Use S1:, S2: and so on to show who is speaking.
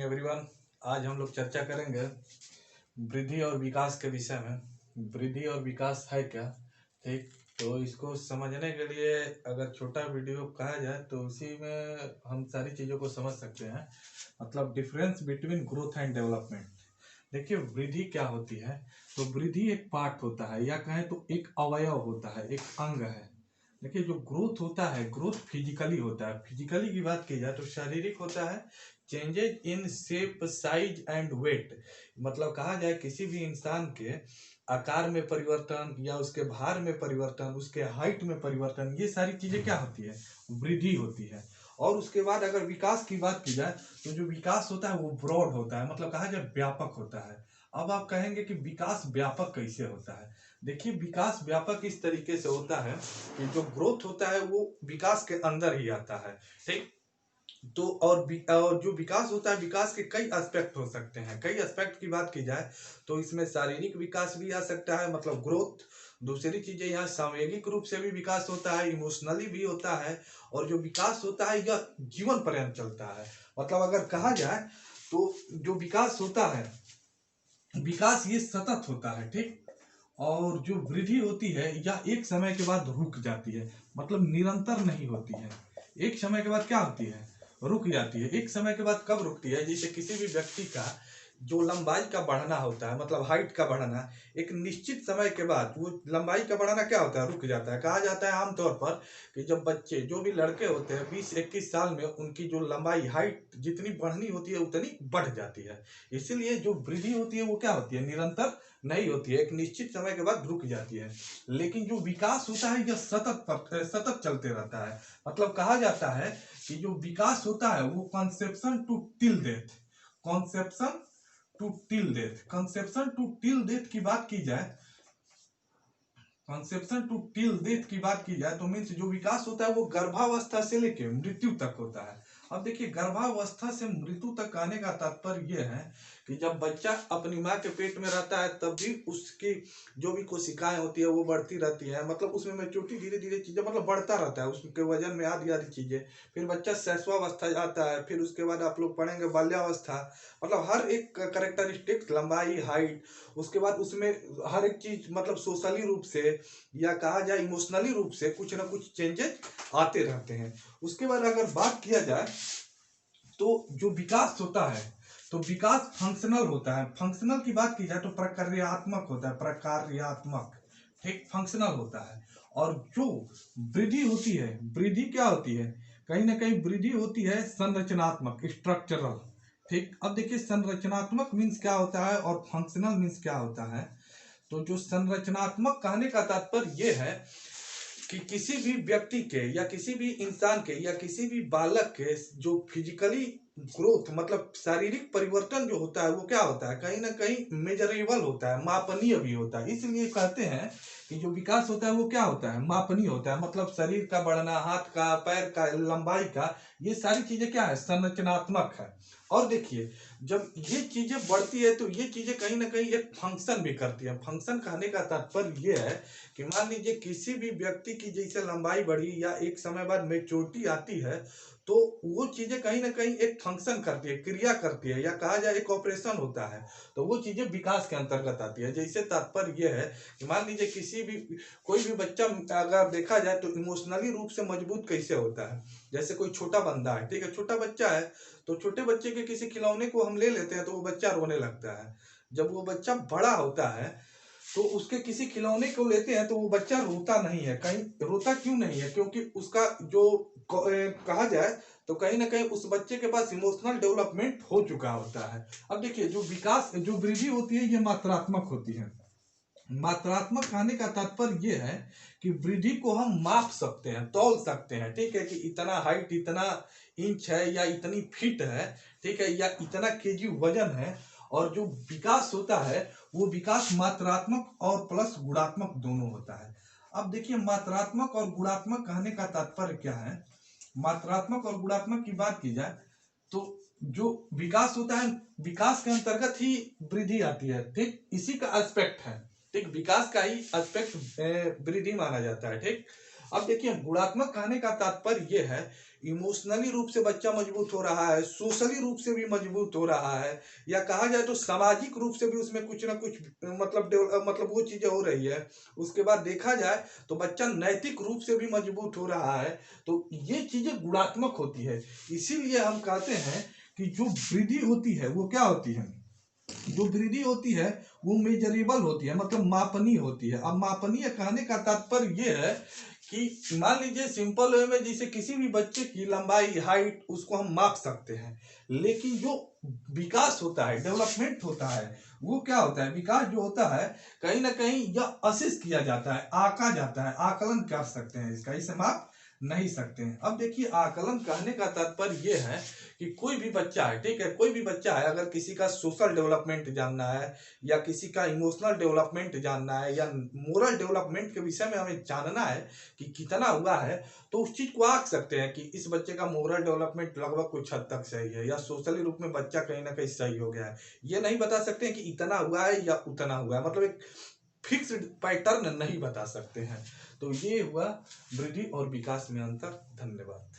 S1: Everyone. आज हम लोग चर्चा करेंगे वृद्धि और विकास के विषय में। वृद्धि और विकास है क्या, ठीक। तो इसको समझने के लिए अगर छोटा वीडियो कहा जाए तो उसी में हम सारी चीज़ों को समझ सकते हैं। मतलब difference between growth and development. देखिए वृद्धि क्या होती है, तो वृद्धि एक पार्ट होता है या कहें तो एक अवयव होता है, एक अंग है। देखिए जो ग्रोथ होता है, ग्रोथ फिजिकली होता है। फिजिकली की बात की जाए तो शारीरिक होता है, changes in shape size and weight. मतलब कहा जाए किसी भी इंसान के आकार में परिवर्तन या उसके भार में परिवर्तन, उसके हाइट में परिवर्तन, ये सारी चीजें क्या होती है, वृद्धि होती है। और उसके बाद अगर विकास की बात की जाए तो जो विकास होता है वो ब्रॉड होता है, मतलब कहा जाए व्यापक होता है। अब आप कहेंगे कि विकास व्यापक कैसे होता है। देखिए विकास व्यापक इस तरीके से होता है कि जो ग्रोथ होता है वो विकास के अंदर ही आता है, ठीक। तो और जो विकास होता है, विकास के कई एस्पेक्ट हो सकते हैं। कई एस्पेक्ट की बात की जाए तो इसमें शारीरिक विकास भी आ सकता है, मतलब ग्रोथ। दूसरी चीजें यहाँ सामूहिक रूप से भी विकास होता है, इमोशनली भी होता है। और जो विकास होता है यह जीवन पर्यंत चलता है। मतलब अगर कहा जाए तो जो विकास होता है, विकास ये सतत होता है, ठीक। और जो वृद्धि होती है यह एक समय के बाद रुक जाती है, मतलब निरंतर नहीं होती है। एक समय के बाद क्या होती है, रुक जाती है। एक समय के बाद कब रुकती है, जैसे किसी भी व्यक्ति का जो लंबाई का बढ़ना होता है, मतलब हाइट का बढ़ना, एक निश्चित समय के बाद वो लंबाई का बढ़ना क्या होता है, रुक जाता है। कहा जाता है आमतौर पर कि जब बच्चे, जो भी लड़के होते हैं 20-21 साल में, उनकी जो लंबाई हाइट जितनी बढ़नी होती है उतनी बढ़ जाती है। इसीलिए जो वृद्धि होती है वो क्या होती है, निरंतर नहीं होती है, एक निश्चित समय के बाद रुक जाती है। लेकिन जो विकास होता है यह सतत चलते रहता है। मतलब कहा जाता है कि जो विकास होता है वो conception to till death, conception to till death, conception to till death की बात की जाए, कंसेप्शन टू टिल डेथ की बात की जाए तो मीन्स जो विकास होता है वो गर्भावस्था से लेकर मृत्यु तक होता है। अब देखिए गर्भावस्था से मृत्यु तक आने का तात्पर्य यह है कि जब बच्चा अपनी माँ के पेट में रहता है तब भी उसकी जो भी कोशिकाएं होती है वो बढ़ती रहती है, मतलब उसमें मैच्योरिटी धीरे धीरे चीजें मतलब बढ़ता रहता है, उसके वजन में आदि आदि चीजें। फिर बच्चा शैशवावस्था जाता है, फिर उसके बाद आप लोग पढ़ेंगे बाल्यावस्था। मतलब हर एक करेक्टरिस्टिक्स, लंबाई, हाइट, उसके बाद उसमें हर एक चीज मतलब सोशली रूप से या कहा जाए इमोशनली रूप से कुछ ना कुछ चेंजेस आते रहते हैं। उसके बाद अगर बात किया जाए तो जो विकास होता है तो विकास फंक्शनल होता है। फंक्शनल की बात की जाए तो प्रक्रियात्मक होता है, प्रक्रियात्मक, ठीक, फंक्शनल होता है। और जो वृद्धि होती है, वृद्धि क्या होती है, कहीं ना कहीं वृद्धि होती है संरचनात्मक, स्ट्रक्चरल, ठीक। अब देखिए संरचनात्मक मीन्स क्या होता है और फंक्शनल मीन्स क्या होता है। तो जो संरचनात्मक कहने का तात्पर्य यह है कि किसी भी व्यक्ति के या किसी भी इंसान के या किसी भी बालक के जो फिजिकली ग्रोथ, मतलब शारीरिक परिवर्तन जो होता है वो क्या होता है, कहीं ना कहीं मेजरेबल होता है, मापनीय भी होता है। इसलिए कहते हैं कि जो विकास होता है वो क्या होता है, मापनीय होता है। मतलब शरीर का बढ़ना, हाथ का, पैर का लंबाई का, ये सारी चीजें क्या है, संरचनात्मक है। और देखिए जब ये चीजें बढ़ती है तो ये चीजें कहीं ना कहीं एक फंक्शन भी करती है। फंक्शन कहने का तात्पर्य ये है कि मान लीजिए किसी भी व्यक्ति की जैसे लंबाई बढ़ी या एक समय बाद मेच्योरिटी आती है तो वो चीजें कहीं ना कहीं एक फंक्शन करती है, क्रिया करती है, या कहा जाए एक ऑपरेशन होता है। तो वो चीजें विकास के अंतर्गत आती है। जैसे तात्पर्य यह है कि मान लीजिए किसी भी कोई भी बच्चा अगर देखा जाए तो इमोशनली रूप से मजबूत कैसे होता है। जैसे कोई छोटा बंदा है, ठीक है, छोटा बच्चा है, तो छोटे बच्चे के किसी खिलौने को हम ले लेते हैं तो वो बच्चा रोने लगता है। जब वो बच्चा बड़ा होता है तो उसके किसी खिलौने को लेते हैं तो वो बच्चा रोता नहीं है। कहीं रोता क्यों नहीं है, क्योंकि उसका जो कहा जाए तो कहीं ना कहीं उस बच्चे के पास इमोशनल डेवलपमेंट हो चुका होता है। अब देखिए जो विकास, जो वृद्धि होती है ये मात्रात्मक होती है। मात्रात्मक कहने का तात्पर्य ये है कि वृद्धि को हम माप सकते हैं, तौल सकते हैं, ठीक है, कि इतना हाइट, इतना इंच है या इतनी फीट है, ठीक है, या इतना केजी वजन है। और जो विकास होता है वो विकास मात्रात्मक और प्लस गुणात्मक दोनों होता है। अब देखिए मात्रात्मक और गुणात्मक कहने का तात्पर्य क्या है। मात्रात्मक और गुणात्मक की बात की जाए तो जो विकास होता है, विकास के अंतर्गत ही वृद्धि आती है, ठीक, इसी का एस्पेक्ट है, ठीक, विकास का ही एस्पेक्ट वृद्धि माना जाता है, ठीक। अब देखिए गुणात्मक कहने का तात्पर्य यह है इमोशनली रूप से बच्चा मजबूत हो रहा है, सोशली रूप से भी मजबूत हो रहा है, या कहा जाए तो सामाजिक रूप से भी उसमें कुछ ना कुछ मतलब वो चीजें हो रही है। उसके बाद देखा जाए तो बच्चा नैतिक रूप से भी मजबूत हो रहा है। तो ये चीजें गुणात्मक होती है। इसीलिए हम कहते हैं कि जो वृद्धि होती है वो क्या होती है, जो वृद्धि होती है वो मेजरेबल होती है, मतलब मापनीय होती है। अब मापनीय कहने का तात्पर्य ये है कि मान लीजिए सिंपल वे में, जैसे किसी भी बच्चे की लंबाई, हाइट, उसको हम माप सकते हैं। लेकिन जो विकास होता है, डेवलपमेंट होता है, वो क्या होता है, विकास जो होता है कहीं ना कहीं यह असेस किया जाता है, आका जाता है, आकलन कर सकते हैं इसका, इसे माप नहीं सकते हैं। अब देखिए आकलन कहने का तात्पर्य ये है कि कोई भी बच्चा है, ठीक है, कोई भी बच्चा है, अगर किसी का सोशल डेवलपमेंट जानना है, या किसी का इमोशनल डेवलपमेंट जानना है, या मोरल डेवलपमेंट के विषय में हमें जानना है कि कितना हुआ है, तो उस चीज को आंक सकते हैं कि इस बच्चे का मोरल डेवलपमेंट लगभग कुछ हद तक सही है, या सोशली रूप में बच्चा कहीं ना कहीं सही हो गया है। ये नहीं बता सकते हैं कि इतना हुआ है या उतना हुआ है, मतलब एक फिक्स्ड पैटर्न नहीं बता सकते हैं। तो ये हुआ वृद्धि और विकास में अंतर। धन्यवाद।